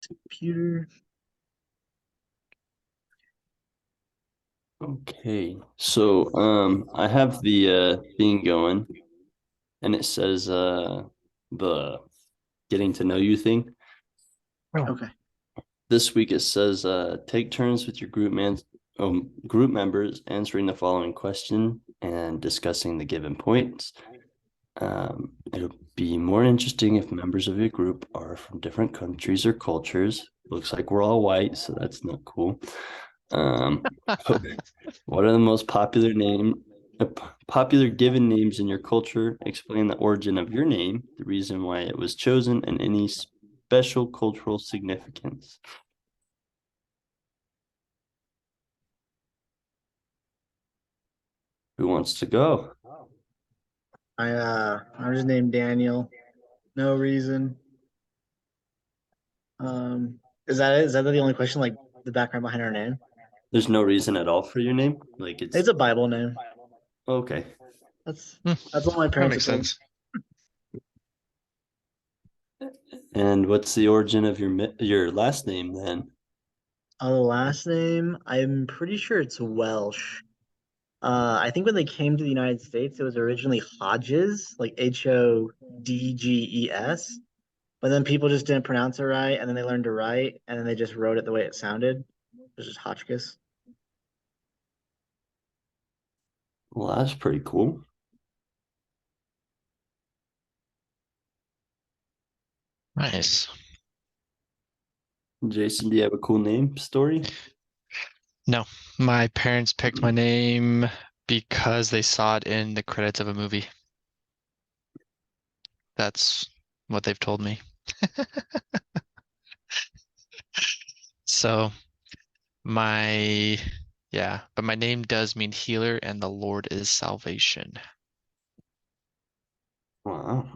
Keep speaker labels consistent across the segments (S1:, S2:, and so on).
S1: Computer.
S2: Okay, so I have the thing going, and it says the getting to know you thing.
S1: Okay.
S2: This week it says take turns with your group members answering the following question and discussing the given points. It'll be more interesting if members of your group are from different countries or cultures. Looks like we're all white, so that's not cool. Um, what are the most popular given names in your culture? Explain the origin of your name, the reason why it was chosen, and any special cultural significance. Who wants to go?
S1: I'm just named Daniel. No reason. Is that it? Is that the only question? Like the background behind our name?
S2: There's no reason at all for your name. Like
S1: It's
S2: it's
S1: a Bible name.
S2: okay.
S1: That's
S3: Hmm,
S1: that's what my
S3: that
S1: parents have
S3: makes
S1: told me.
S3: sense.
S2: And what's the origin of your last name then?
S1: The last name, I'm pretty sure it's Welsh. I think when they came to the United States, it was originally Hodges, like Hodges, but then people just didn't pronounce it right, and then they learned to write, and then they just wrote it the way it sounded. It was just Hotchkiss.
S2: Well, that's pretty cool.
S3: Nice.
S2: Jason, do you have a cool name story?
S3: No, my parents picked my name because they saw it in the credits of a movie. That's what they've told me. So my, yeah, but my name does mean healer and the Lord is salvation.
S2: Wow.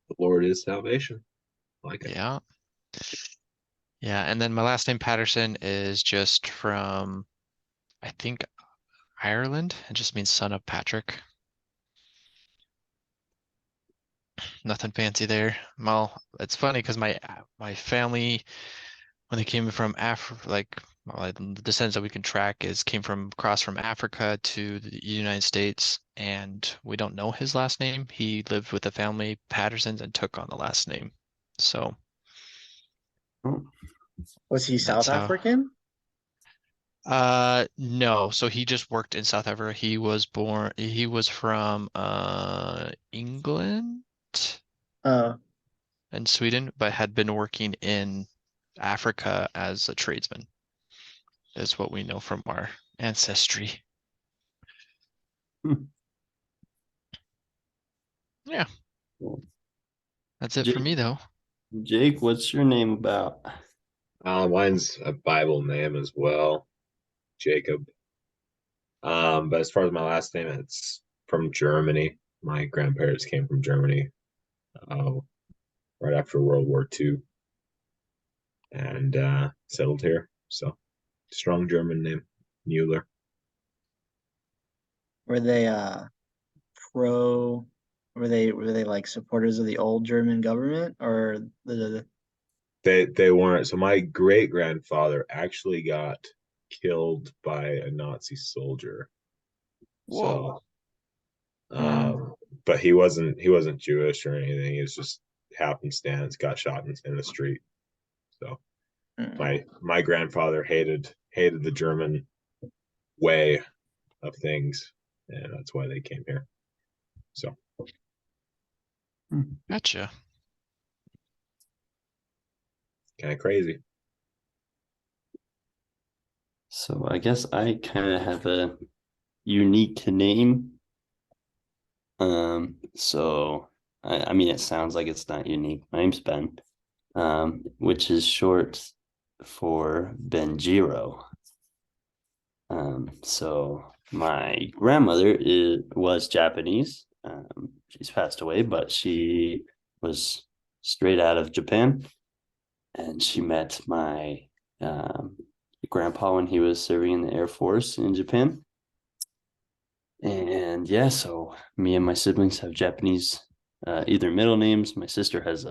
S4: The Lord is salvation. I like it.
S3: Yeah. Yeah. And then my last name Patterson is just from, I think, Ireland. It just means son of Patrick. Nothing fancy there. Well, it's funny because my family, when they came from the descendants that we can track is came from across from Africa to the United States, and we don't know his last name. He lived with the family Pattersons and took on the last name. So
S2: Oh,
S1: Was he
S3: that's
S1: South
S3: how.
S1: African?
S3: No, so he just worked in South Africa. He was from England
S1: Uh,
S3: and Sweden, but had been working in Africa as a tradesman, is what we know from our ancestry.
S2: hmm.
S3: Yeah,
S2: Cool.
S3: that's it for
S2: Jake,
S3: me though.
S2: Jake, what's your name about?
S4: Mine's a Bible name as well, Jacob. But as far as my last name, it's from Germany. My grandparents came from Germany, uh, right after World War II and settled here. So strong German name, Mueller.
S1: were they pro? Were they like supporters of the old German government or the
S4: They weren't. So my great grandfather actually got killed by a Nazi soldier.
S2: Whoa.
S4: So,
S1: Hmm.
S4: but he wasn't Jewish or anything. It was just happenstance. Got shot in the street. So
S1: Hmm.
S4: my grandfather hated the German way of things, and that's why they came here. So
S2: Hmm.
S3: Gotcha.
S4: kind of crazy.
S2: So I guess I kind of have a unique name. So I mean, it sounds like it's not unique. My name's Ben, which is short for Benjiro. So my grandmother was Japanese. She's passed away, but she was straight out of Japan, and she met my um, grandpa when he was serving in the Air Force in Japan. And yeah, so me and my siblings have Japanese either middle names. My sister has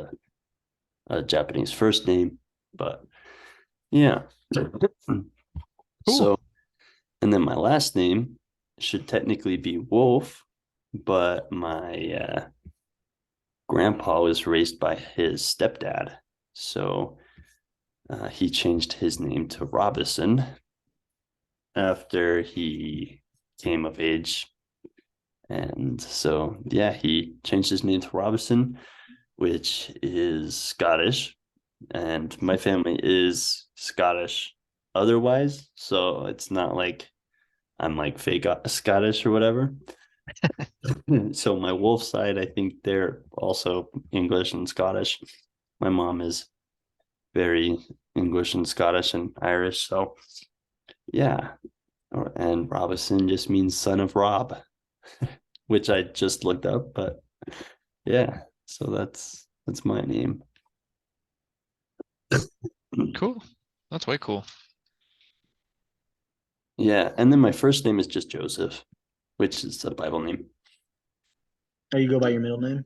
S2: a Japanese first name. but yeah. So, and then my last name should technically be Wolf, but my grandpa was raised by his stepdad. So he changed his name to Robinson after he came of age. And so, yeah, he changed his name to Robinson, which is Scottish. And my family is Scottish otherwise. So it's not like I'm like fake Scottish or whatever. So my wolf side, I think they're also English and Scottish. My mom is very English and Scottish and Irish. So yeah. And Robinson just means son of Rob, which I just looked up, but yeah, so that's my name.
S3: Cool. That's way cool.
S2: Yeah, and then my first name is just Joseph, which is a Bible name.
S1: Oh, you go by your middle name?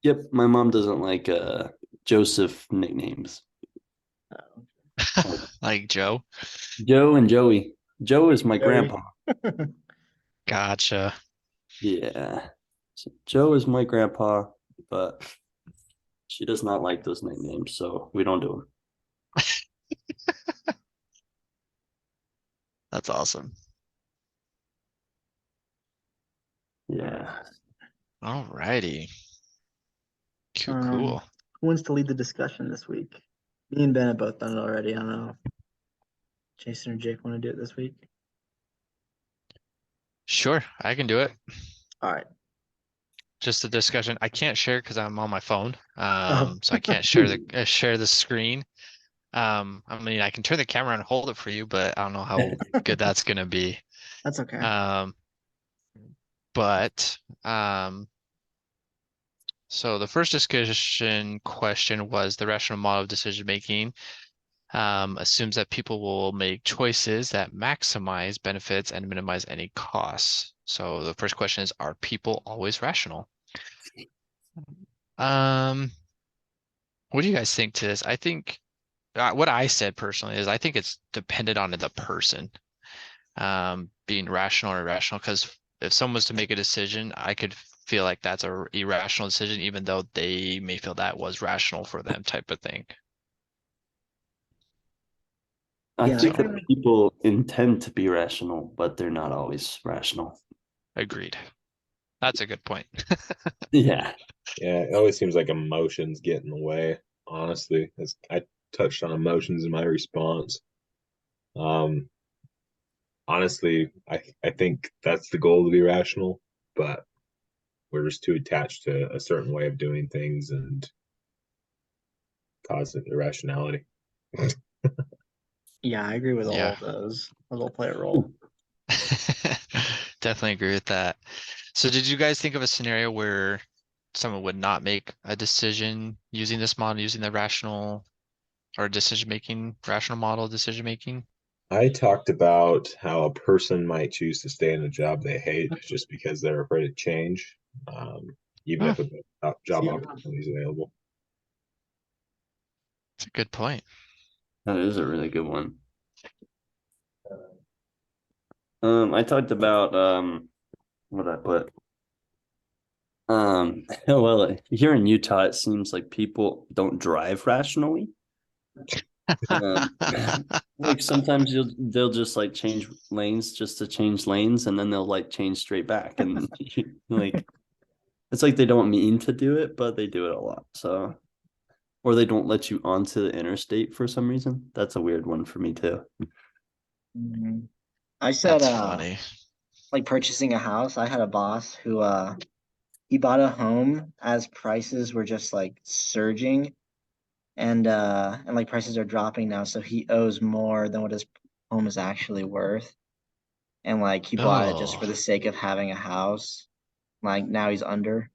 S2: Yep, my mom doesn't like Joseph nicknames.
S3: Like Joe.
S2: Joe and Joey. Joe is my
S1: Joey.
S2: grandpa.
S3: Gotcha.
S2: Yeah. So Joe is my grandpa, but she does not like those nicknames, so we don't do them.
S3: That's awesome.
S2: Yeah.
S3: Alrighty. Cool,
S1: Um,
S3: cool.
S1: Who wants to lead the discussion this week? Me and Ben have both done it already. I don't know if Jason or Jake want to do it this week.
S3: Sure, I can do it.
S1: All right.
S3: Just a discussion. I can't share because I'm on my phone.
S1: Oh.
S3: So I can't share the screen. I mean, I can turn the camera and hold it for you, but I don't know how good that's gonna be.
S1: That's okay.
S3: But so the first discussion question was the rational model of decision making assumes that people will make choices that maximize benefits and minimize any costs. So the first question is, are people always rational? What do you guys think to this? I think what I said personally is I think it's dependent on the person being rational or irrational. Because if someone was to make a decision, I could feel like that's a irrational decision, even though they may feel that was rational for them, type of thing.
S2: I
S1: Yeah,
S2: think that people intend to be rational, but they're not always rational.
S3: Agreed. That's a good point.
S2: Yeah.
S4: Yeah, it always seems like emotions get in the way, honestly. I touched on emotions in my response. Honestly, I think that's the goal, to be rational, but we're just too attached to a certain way of doing things and cause irrationality.
S1: Yeah, I agree with all
S3: Yeah.
S1: of those. Those all play a role.
S3: Definitely agree with that. So did you guys think of a scenario where someone would not make a decision using this model, using the rational or rational model decision making?
S4: I talked about how a person might choose to stay in a job they hate just because they're afraid of change, even if a job opportunity is available.
S3: That's a good point.
S2: That is a really good one. I talked about what I put. Well, here in Utah, it seems like people don't drive rationally. Like sometimes they'll just like change lanes just to change lanes, and then they'll like change straight back, and like it's like they don't mean to do it, but they do it a lot. So, or they don't let you onto the interstate for some reason. That's a weird one for me too.
S1: I said,
S3: That's funny.
S1: like purchasing a house. I had a boss who, he bought a home as prices were just like surging, and like prices are dropping now, so he owes more than what his home is actually worth. And like he bought it just
S3: Oh,
S1: for the sake of having a house. Like now he's under.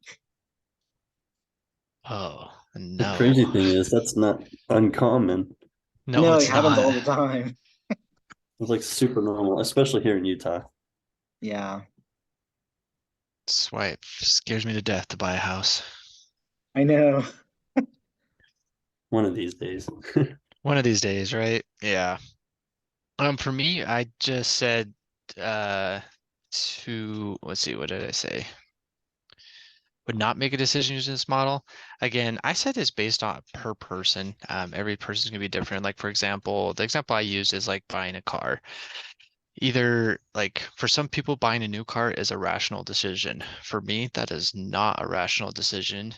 S3: oh
S2: The
S3: no.
S2: crazy thing is that's not uncommon.
S3: No,
S1: No, it
S3: it's
S1: happens all the
S3: not.
S1: time.
S2: It's like super normal, especially here in Utah.
S1: Yeah,
S3: That's why it scares me to death to buy a house.
S1: I know.
S2: One of these days.
S3: One of these days, right? Yeah. For me, I just said to let's see, what did I say? Would not make a decision using this model. Again, I said this based on per person. Every person's gonna be different. Like for example, the example I used is like buying a car. Either like for some people, buying a new car is a rational decision. For me, that is not a rational decision.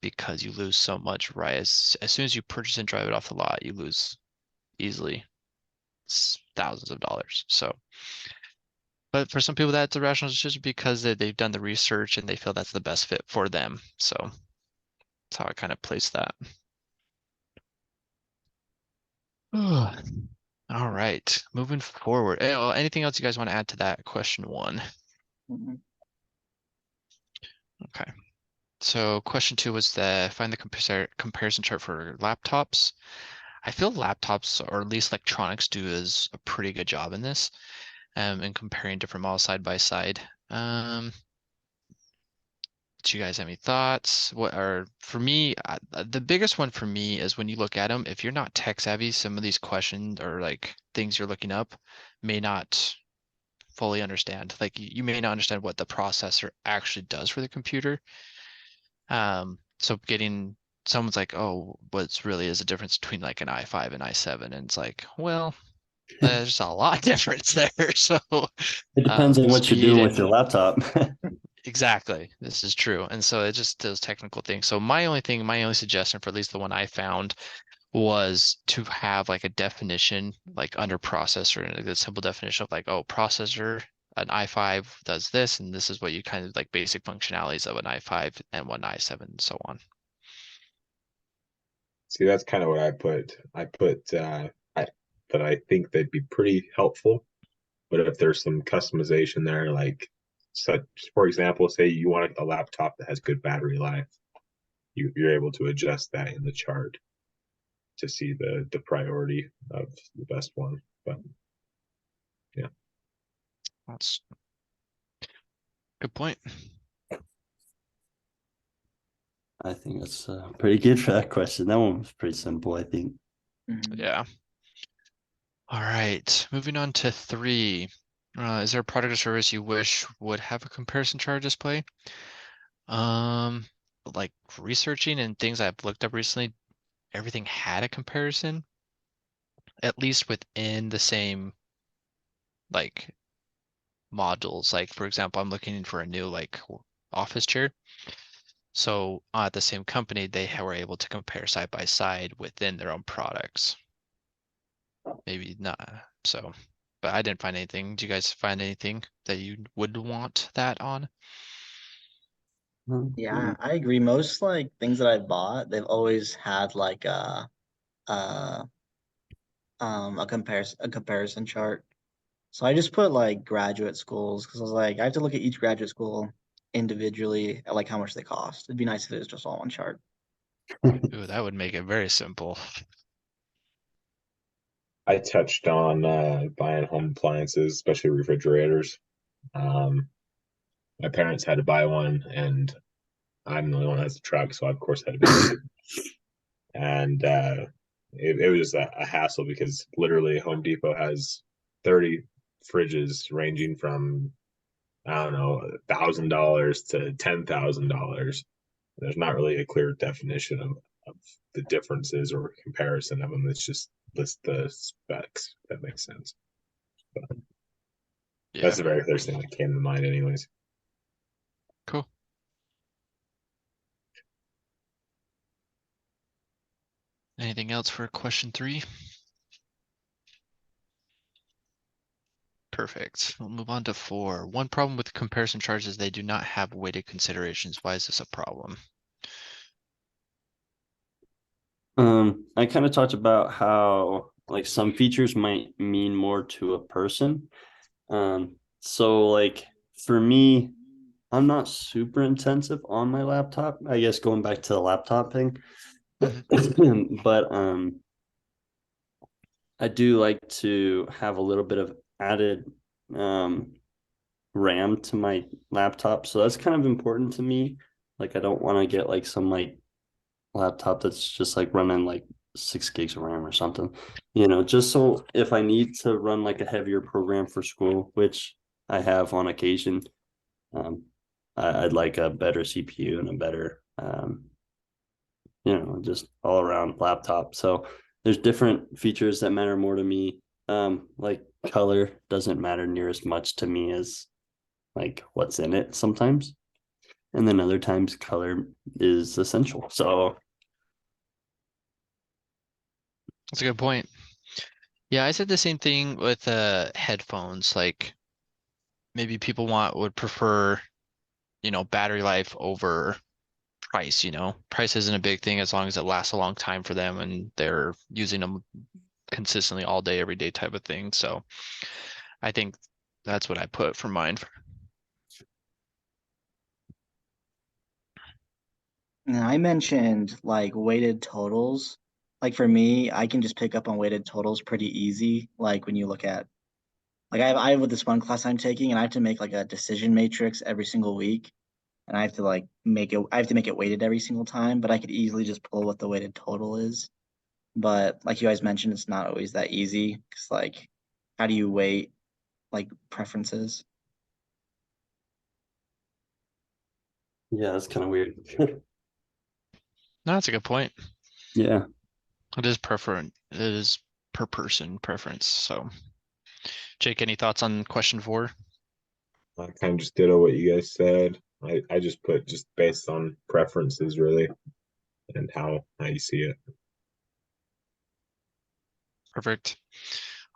S3: Because you lose so much, right? As soon as you purchase and drive it off the lot, you lose easily thousands of dollars. So, but for some people, that's a rational decision because they've done the research and they feel that's the best fit for them. So that's how I kind of place that. All right, moving forward. Anything else you guys want to add to that question one?
S1: Mhm.
S3: Okay. So question two was find the comparison chart for laptops. I feel laptops, or at least electronics, do is a pretty good job in this, in comparing different models side by side. Do you guys have any thoughts? What are, for me, the biggest one for me is when you look at them, if you're not tech savvy, some of these questions or like things you're looking up may not fully understand. Like you may not understand what the processor actually does for the computer. So getting someone's like, oh, what's really is a difference between like an i5 and i7? And it's like, well, there's a lot of difference there. So
S2: It depends on what you're
S3: speed
S2: doing with your
S3: and
S2: laptop.
S3: exactly, this is true. And so it just those technical things. So my only suggestion for at least the one I found was to have like a definition, like under processor, and a simple definition of like, oh, processor, an i5 does this, and this is what you kind of like basic functionalities of an i5 and one i7 and so on.
S4: See, that's kind of what I put. That I think they'd be pretty helpful. But if there's some customization there, like such, for example, say you want a laptop that has good battery life, you're able to adjust that in the chart to see the priority of the best one. But yeah,
S3: That's good point.
S2: I think that's pretty good for that question. That one was pretty simple, I think.
S1: Mhm.
S3: Yeah. All right, moving on to 3. Is there a product or service you wish would have a comparison chart display? Like researching and things I've looked up recently, everything had a comparison, at least within the same like modules. Like for example, I'm looking for a new like office chair. So at the same company, they were able to compare side by side within their own products. Maybe not so, but I didn't find anything. Do you guys find anything that you would want that on?
S1: Yeah, I agree. Most like things that I bought, they've always had like uh a comparison chart. So I just put like graduate schools because I was like, I have to look at each graduate school individually at like how much they cost. It'd be nice if it was just all one chart.
S3: Ooh, that would make it very simple.
S4: I touched on buying home appliances, especially refrigerators. Um, my parents had to buy one, and I'm the only one that has a truck, so I, of course, had to buy it. And it was a hassle because literally Home Depot has 30 fridges ranging from, I don't know, $1,000 to $10,000. There's not really a clear definition of the differences or comparison of them. It's just list the specs. If that makes sense. But
S3: Yeah,
S4: that's the very first thing that came to mind, anyways.
S3: cool. Anything else for question 3? Perfect. We'll move on to 4. One problem with comparison charts is they do not have weighted considerations. Why is this a problem?
S2: I kind of talked about how like some features might mean more to a person. So like for me, I'm not super intensive on my laptop. I guess going back to the laptop thing. But I do like to have a little bit of added RAM to my laptop. So that's kind of important to me. Like I don't want to get like some like laptop that's just like running like 6 gigs of RAM or something, you know, just so if I need to run like a heavier program for school, which I have on occasion, I'd like a better CPU and a better, you know, just all around laptop. So there's different features that matter more to me. Like color doesn't matter near as much to me as like what's in it sometimes. And then other times color is essential. So
S3: That's a good point. Yeah, I said the same thing with headphones. Like maybe people would prefer, battery life over price, Price isn't a big thing as long as it lasts a long time for them and they're using them consistently all day, every day type of thing. So I think that's what I put for mine.
S1: And I mentioned like weighted totals. Like for me, I can just pick up on weighted totals pretty easy. Like when you look at like I have with this one class I'm taking, and I have to make like a decision matrix every single week, and I have to like make it weighted every single time. But I could easily just pull what the weighted total is. But like you guys mentioned, it's not always that easy because like how do you weight like preferences?
S2: yeah, that's kind of weird.
S3: No, that's a good point.
S2: Yeah.
S3: It is it is per person preference. So Jake, any thoughts on question 4?
S4: I kind of just ditto what you guys said. I just put just based on preferences really and how you see it.
S3: Perfect.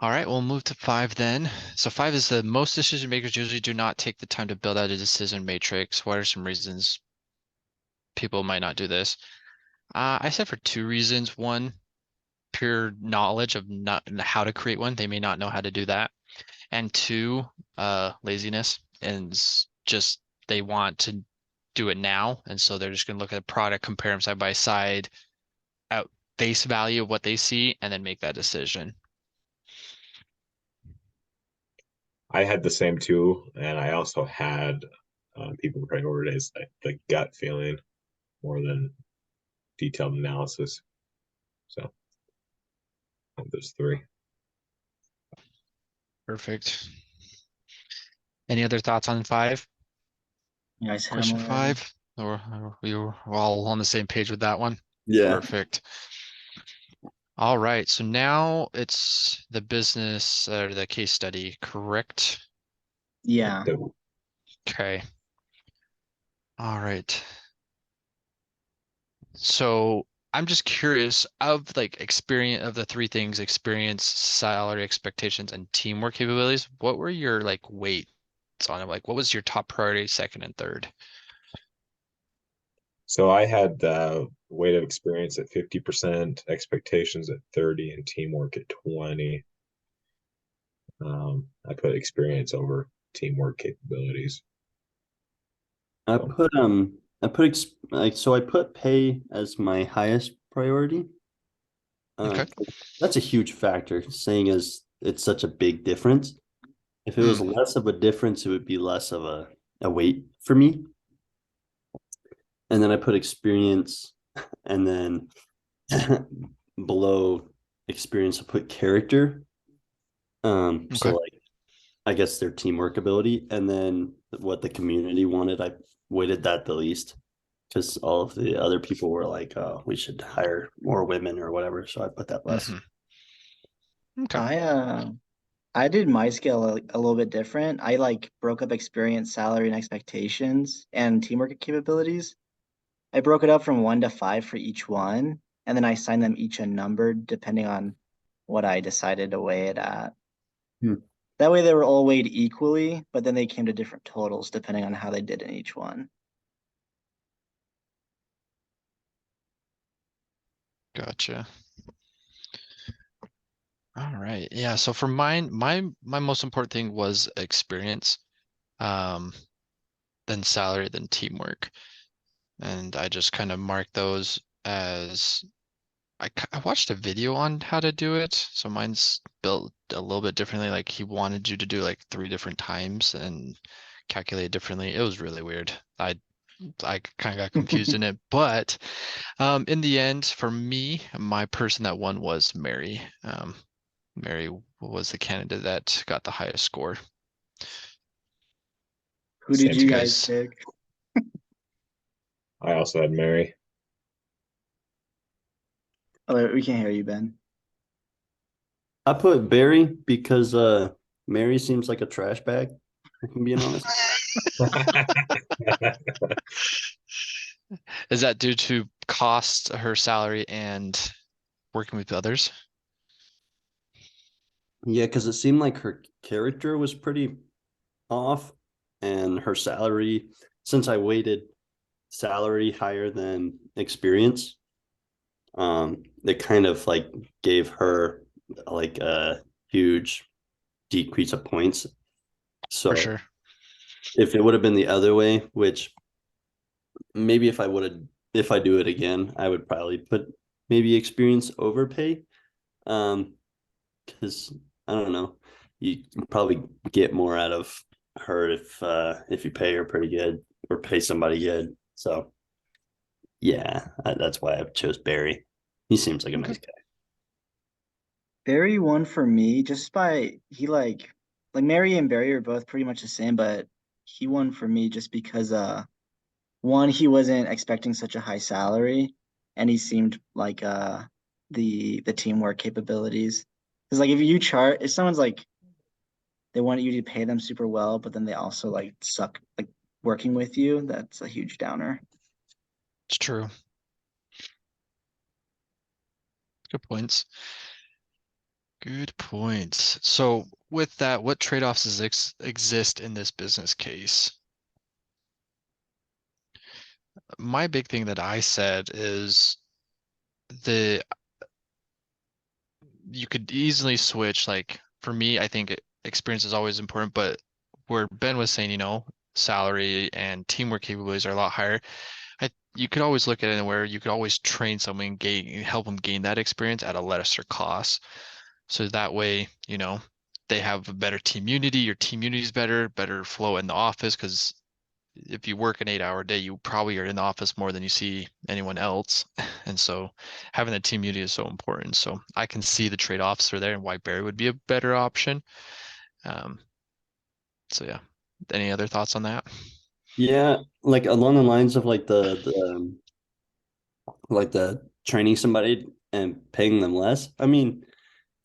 S3: All right, we'll move to 5 then. So 5 is the most decision makers usually do not take the time to build out a decision matrix. What are some reasons people might not do this? I said for 2 reasons. One, pure knowledge of not how to create one. They may not know how to do that. And 2, laziness and just they want to do it now. And so they're just going to look at a product, compare them side by side at face value of what they see, and then make that decision.
S4: I had the same too, and I also had people prioritize the gut feeling more than detailed analysis. So there's 3.
S3: Perfect. Any other thoughts on 5?
S1: You guys hit them
S3: Question
S1: already.
S3: 5? Or we were all on the same page with that one?
S2: Yeah.
S3: Perfect. All right, so now it's the business or the case study, correct?
S1: Yeah.
S3: Okay. All right. So I'm just curious of like experience of the 3 things, experience, salary expectations, and teamwork capabilities. What were your like weights on it? Like what was your top priority, second and third?
S4: So I had weight of experience at 50%, expectations at 30, and teamwork at 20. I put experience over teamwork capabilities.
S2: I put pay as my highest priority.
S3: Okay.
S2: That's a huge factor, saying as it's such a big difference. If it was
S3: Mm.
S2: less of a difference, it would be less of a weight for me. And then I put experience, and then below experience, I put character. So
S3: Okay.
S2: like I guess their teamwork ability, and then what the community wanted, I weighted that the least because all of the other people were like, we should hire more women or whatever. So I put that less.
S3: Okay.
S1: I did my scale a little bit different. I like broke up experience, salary, and expectations and teamwork capabilities. I broke it up from 1 to 5 for each one, and then I assigned them each a number depending on what I decided to weigh it at.
S2: Hmm.
S1: That way they were all weighed equally, but then they came to different totals depending on how they did in each one.
S3: Gotcha. All right. Yeah. So for mine, my most important thing was experience, um, then salary, then teamwork. And I just kind of marked those as I watched a video on how to do it. So mine's built a little bit differently. Like he wanted you to do like 3 different times and calculate differently. It was really weird. I kind of got confused in it. But in the end, for me, my person that won was Mary. Mary was the candidate that got the highest score.
S1: Who did
S4: Same
S1: you
S3: guys.
S1: guys pick?
S4: I also had Mary.
S1: Oh, we can't hear you, Ben.
S2: I put Barry because Mary seems like a trash bag, if I'm being honest.
S3: Is that due to cost, her salary, and working with others?
S2: Yeah, because it seemed like her character was pretty off, and her salary, since I weighted salary higher than experience, it kind of like gave her like a huge decrease of points. So
S3: For sure.
S2: if it would have been the other way, which maybe if I do it again, I would probably put maybe experience over pay. Because I don't know, you can probably get more out of her if you pay her pretty good or pay somebody good. So yeah, that's why I chose Barry. He seems like a nice guy.
S1: Barry won for me just by he like Mary and Barry are both pretty much the same, but he won for me just because one, he wasn't expecting such a high salary, and he seemed like the teamwork capabilities. Because like if someone's like they want you to pay them super well, but then they also like suck like working with you, that's a huge downer.
S3: It's true. Good points. Good points. So with that, what trade-offs exist in this business case? My big thing that I said is the you could easily switch. Like for me, I think experience is always important, but where Ben was saying, salary and teamwork capabilities are a lot higher. You could always look at it where you could always train someone and help them gain that experience at a lesser cost. So that way, they have a better team unity. Your team unity is better flow in the office because if you work an 8-hour day, you probably are in the office more than you see anyone else. And so having that team unity is so important. So I can see the trade-offs are there and why Barry would be a better option. So yeah. Any other thoughts on that?
S2: Yeah, like along the lines of like the training somebody and paying them less. I mean,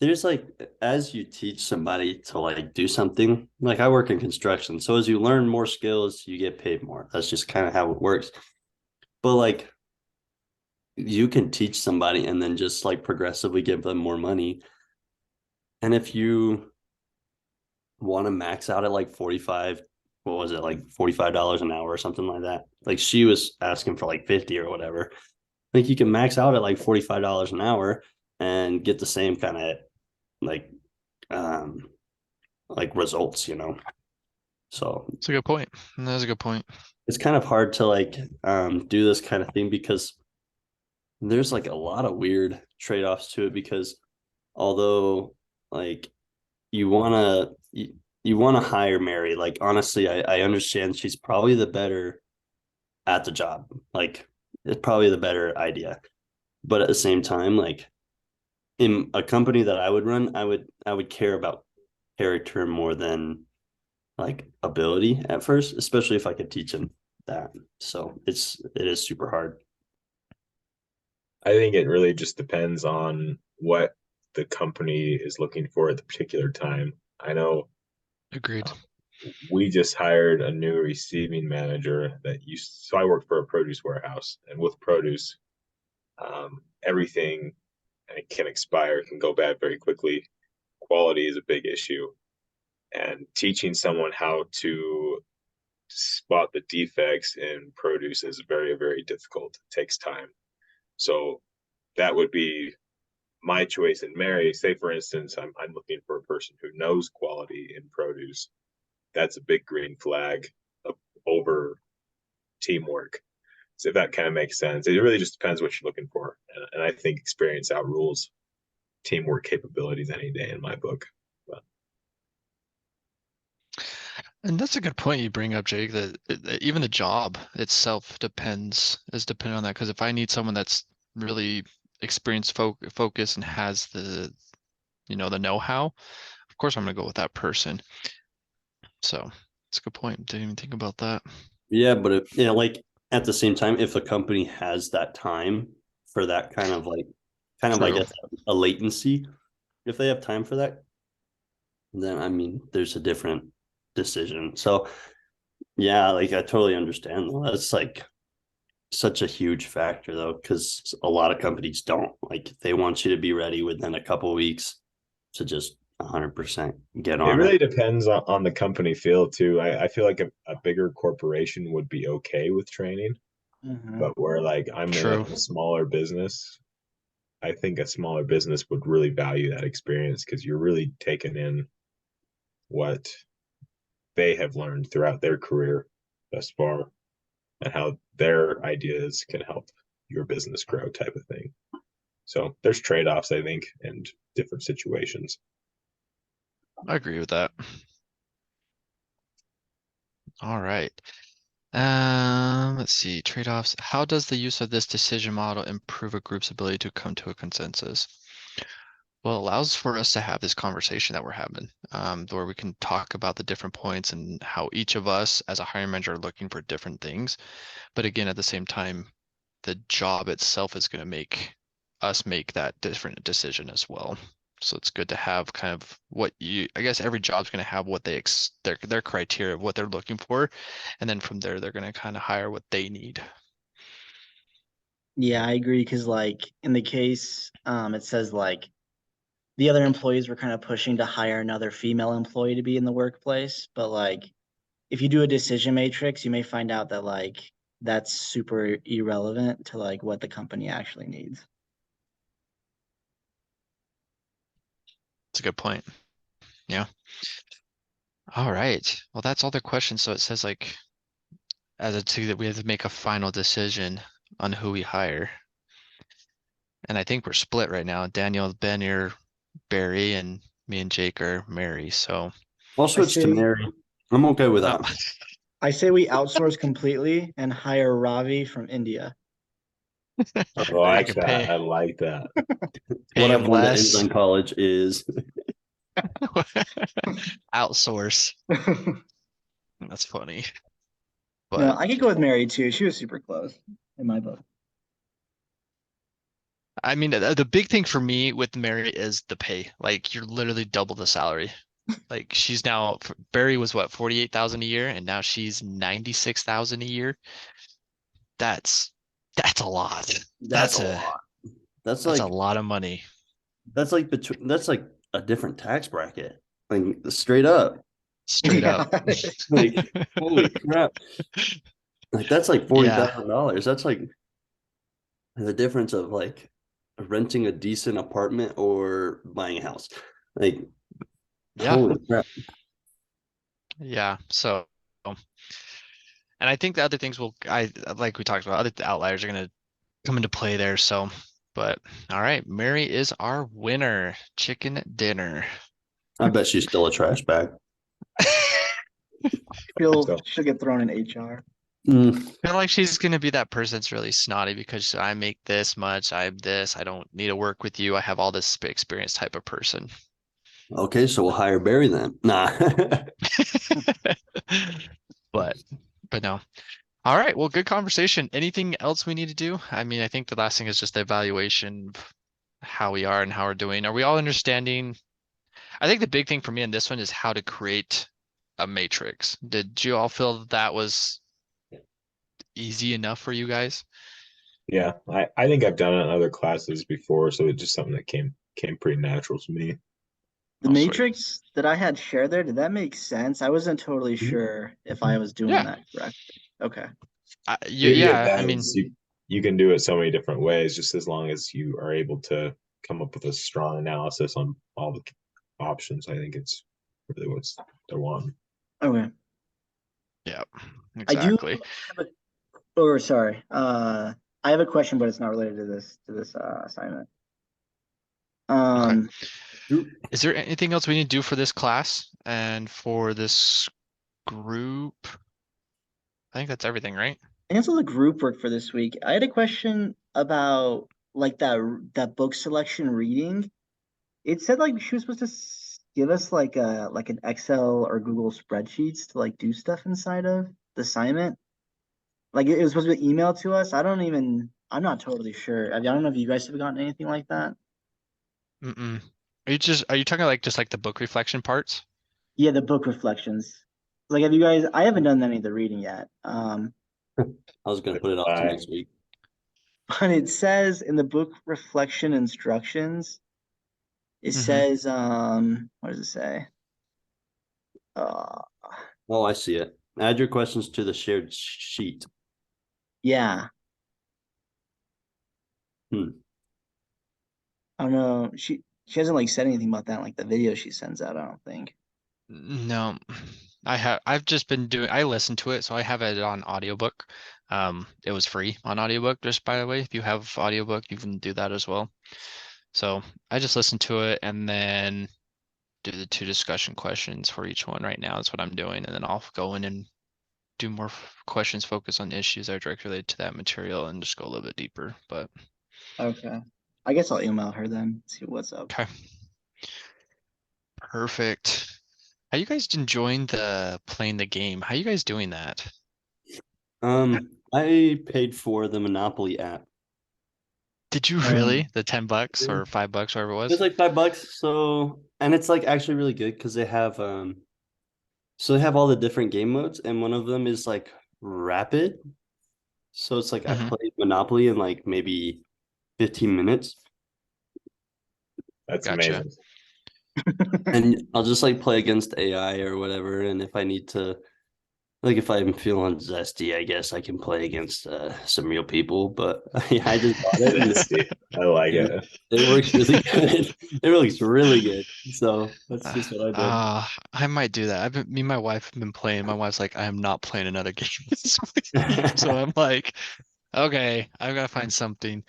S2: there's like as you teach somebody to like do something, like I work in construction, so as you learn more skills, you get paid more. That's just kind of how it works. But like you can teach somebody and then just like progressively give them more money. And if you want to max out at like 45, what was it, like $45 an hour or something like that? Like she was asking for like 50 or whatever. Like you can max out at like $45 an hour and get the same kind of like um like results, So
S3: That's a good point. That's a good point.
S2: it's kind of hard to like do this kind of thing because there's like a lot of weird trade-offs to it because although like you want to hire Mary, like honestly I understand she's probably the better at the job, like it's probably the better idea, but at the same time, like in a company that I would run, I would care about character more than like ability at first, especially if I could teach him that. So it is super hard.
S4: I think it really just depends on what the company is looking for at the particular time. I know
S3: Agreed.
S4: we just hired a new receiving manager so I worked for a produce warehouse, and with produce, everything can expire, can go bad very quickly. Quality is a big issue, and teaching someone how to spot the defects in produce is very, very difficult. It takes time. So that would be my choice in Mary. Say, for instance, I'm looking for a person who knows quality in produce. That's a big green flag over teamwork. So if that kind of makes sense, it really just depends what you're looking for. And I think experience outrules teamwork capabilities any day in my book. But
S3: And that's a good point you bring up, Jake, that even the job itself is dependent on that. Because if I need someone that's really experienced focus and has the, the know-how, of course I'm gonna go with that person. So it's a good point. Didn't even think about that.
S2: Yeah, but like at the same time, if a company has that time for that kind of I
S3: True.
S2: guess a latency, if they have time for that, then I mean, there's a different decision. So yeah, like I totally understand. That's like such a huge factor though, because a lot of companies don't like they want you to be ready within a couple of weeks to just 100% get
S4: It
S2: on
S4: really
S2: it.
S4: depends on the company feel too. I feel like a bigger corporation would be okay with training,
S1: Mhm.
S4: but where like I'm in
S3: True.
S4: a smaller business, I think a smaller business would really value that experience because you're really taking in what they have learned throughout their career thus far and how their ideas can help your business grow type of thing. So there's trade-offs, I think, and different situations.
S3: I agree with that. All right. Let's see, trade-offs. How does the use of this decision model improve a group's ability to come to a consensus? Well, it allows for us to have this conversation that we're having, where we can talk about the different points and how each of us as a hiring manager are looking for different things. But again, at the same time, the job itself is going to make us make that different decision as well. So it's good to have kind of I guess every job's going to have what their criteria of what they're looking for. And then from there, they're going to kind of hire what they need.
S1: Yeah, I agree. Because like in the case, it says like the other employees were kind of pushing to hire another female employee to be in the workplace, but like if you do a decision matrix, you may find out that like that's super irrelevant to like what the company actually needs.
S3: It's a good point. Yeah. All right. Well, that's all the questions. So it says like as a two that we have to make a final decision on who we hire. And I think we're split right now. Daniel, Ben, you're Barry, and me and Jake are Mary. So
S2: I'll
S1: I
S2: switch to
S1: say
S2: Mary. I'm okay with
S3: oh,
S2: that.
S1: I say we outsource completely and hire Ravi from India.
S4: I
S3: I
S4: like
S3: could
S4: that.
S3: pay
S4: I like that.
S3: pay him
S2: One that ends
S3: less.
S2: on college is
S3: Outsource. That's funny.
S1: No,
S3: But
S1: I could go with Mary too. She was super close in my book.
S3: I mean, the big thing for me with Mary is the pay. Like you're literally double the salary. Like she's now Barry was what 48,000 a year, and now she's 96,000 a year. That's that's a lot.
S2: that's a lot. That's
S3: That's a
S2: like
S3: lot of money.
S2: that's like a different tax bracket. Like straight up.
S3: Straight up.
S1: Yeah.
S2: Like holy crap. Like that's like
S3: Yeah.
S2: $40,000. That's like the difference of like renting a decent apartment or buying a house. Like
S3: Yeah.
S2: holy crap.
S3: Yeah. So, and I think the other things like we talked about, other outliers are going to come into play there. So, but all right, Mary is our winner. Chicken dinner.
S2: I bet she's still a trash bag.
S1: She'll get thrown in HR.
S2: Mm,
S3: I feel like she's gonna be that person that's really snotty because I make this much, I'm this, I don't need to work with you, I have all this experience type of person.
S2: okay, so we'll hire Barry then. Nah.
S3: But no. All right, well, good conversation. Anything else we need to do? I mean, I think the last thing is just the evaluation of how we are and how we're doing. Are we all understanding? I think the big thing for me in this one is how to create a matrix. Did you all feel that was easy enough for you guys?
S4: Yeah, I think I've done it in other classes before, so it's just something that came pretty natural to me.
S1: The
S3: Oh, sweet.
S1: matrix that I had shared there, did that make sense? I wasn't totally
S2: Mhm.
S1: sure if I was doing
S3: Yeah.
S1: that correct. Okay.
S4: Beauty of
S3: Yeah,
S4: that
S3: I mean,
S4: is you can do it so many different ways, just as long as you are able to come up with a strong analysis on all the options. I think it's really what's they're wanting.
S1: Okay.
S3: yeah,
S1: I do
S3: exactly.
S1: have or sorry. I have a question, but it's not related to this assignment.
S3: Okay.
S1: Um
S3: Is there anything else we need to do for this class and for this group. I think that's everything, right?
S1: And that's all the group work for this week. I had a question about like that book selection reading. It said like she was supposed to give us like an Excel or Google spreadsheets to like do stuff inside of the assignment. Like it was supposed to be emailed to us. I'm not totally sure. I don't know if you guys have gotten anything like that.
S3: Mm-mm. Are you talking like just like the book reflection parts?
S1: Yeah, the book reflections. Like have you guys I haven't done any of the reading yet.
S2: I was gonna put it off to
S4: Bye.
S2: next week.
S1: But it says in the book reflection instructions, it
S3: Mhm.
S1: says what does it say?
S2: Oh, I see it. Add your questions to the shared sheet.
S1: Yeah.
S2: Hmm.
S1: I don't know. She hasn't like said anything about that in, like the video she sends out, I don't think.
S3: No, I've just been I listened to it, so I have it on audiobook. It was free on audiobook, just by the way. If you have audiobook, you can do that as well. So I just listened to it and then do the 2 discussion questions for each one right now. That's what I'm doing. And then I'll go in and do more questions focused on issues that are directly related to that material and just go a little bit deeper. But
S1: Okay. I guess I'll email her then, see what's up.
S3: okay. Perfect. How you guys enjoying playing the game? How you guys doing that?
S2: I paid for the Monopoly app.
S3: Did you
S1: Um,
S3: really? The $10
S2: Yeah.
S3: or $5, whatever it
S2: It
S3: was?
S2: was like $5. So, and it's like actually really good because so they have all the different game modes, and one of them is like rapid. So it's like I
S3: Mhm.
S2: played Monopoly in like maybe 15 minutes.
S4: That's
S3: Gotcha.
S4: amazing.
S2: And I'll just like play against AI or whatever. And if I need to, like, if I'm feeling zesty, I guess I can play against some real people. But yeah, I just bought it. And
S4: Nasty. I like it.
S2: it works really good. It looks really good. So that's just what I did.
S3: I might do that. Me and my wife have been playing. My wife's like, I am not playing another game this week. So I'm like, okay, I've got to find something.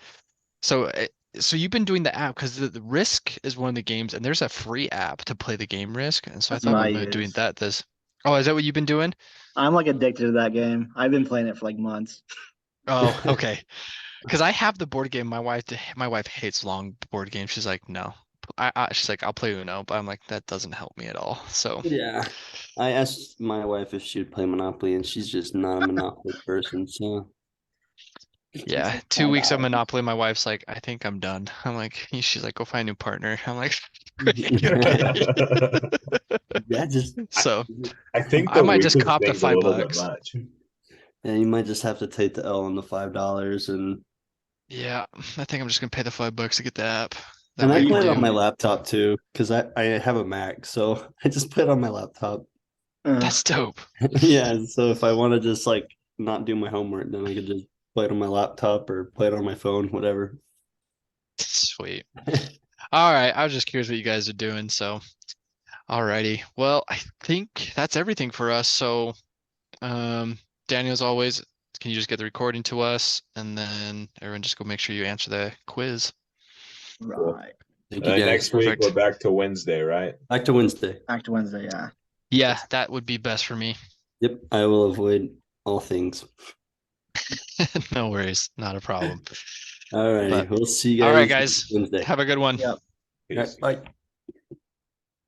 S3: So, so you've been doing the app because the Risk is one of the games, and there's a free app to play the game Risk. And so I
S1: That's
S3: thought
S1: what I
S3: about doing
S1: use.
S3: that this. Oh, is that what you've been doing?
S1: I'm like addicted to that game. I've been playing it for like months.
S3: Oh, okay. Because I have the board game. My wife hates long board games. She's like, no. She's like, I'll play Uno, but I'm like, that doesn't help me at all. So
S2: Yeah. I asked my wife if she would play Monopoly, and she's just not a Monopoly person. So
S3: yeah, 2 weeks of Monopoly. My wife's like, I think I'm done. I'm like, she's like, go find a new partner. I'm like, okay.
S2: yeah, just
S3: So
S4: I think
S3: I
S4: the
S3: might just
S4: weekly
S3: cop the
S4: thing's a little bit
S3: $5.
S4: much.
S2: yeah, you might just have to take the L on the $5 and
S3: Yeah, I think I'm just gonna pay the $5 to get the app. That
S2: and
S3: way
S2: I
S3: I can
S2: play it on
S3: do.
S2: my laptop too because I have a Mac, so I just play it on my laptop.
S3: That's dope.
S2: Yeah, so if I want to just like not do my homework, then I could just play it on my laptop or play it on my phone, whatever.
S3: Sweet. All right, I was just curious what you guys are doing. So, alrighty. Well, I think that's everything for us. So, Daniel, as always, can you just get the recording to us, and then everyone just go make sure you answer the quiz.
S1: Right.
S2: Thank you
S4: And then
S2: guys.
S4: next week we're
S3: Perfect.
S4: back to Wednesday, right?
S2: Back to Wednesday.
S1: Back to Wednesday, yeah.
S3: Yeah, that would be best for me.
S2: Yep, I will avoid all things.
S3: No worries, not a problem.
S2: All righty,
S3: But
S2: we'll see you
S3: all right,
S2: guys
S3: guys,
S2: Wednesday.
S3: have a good one.
S1: Yep.
S2: All right, bye.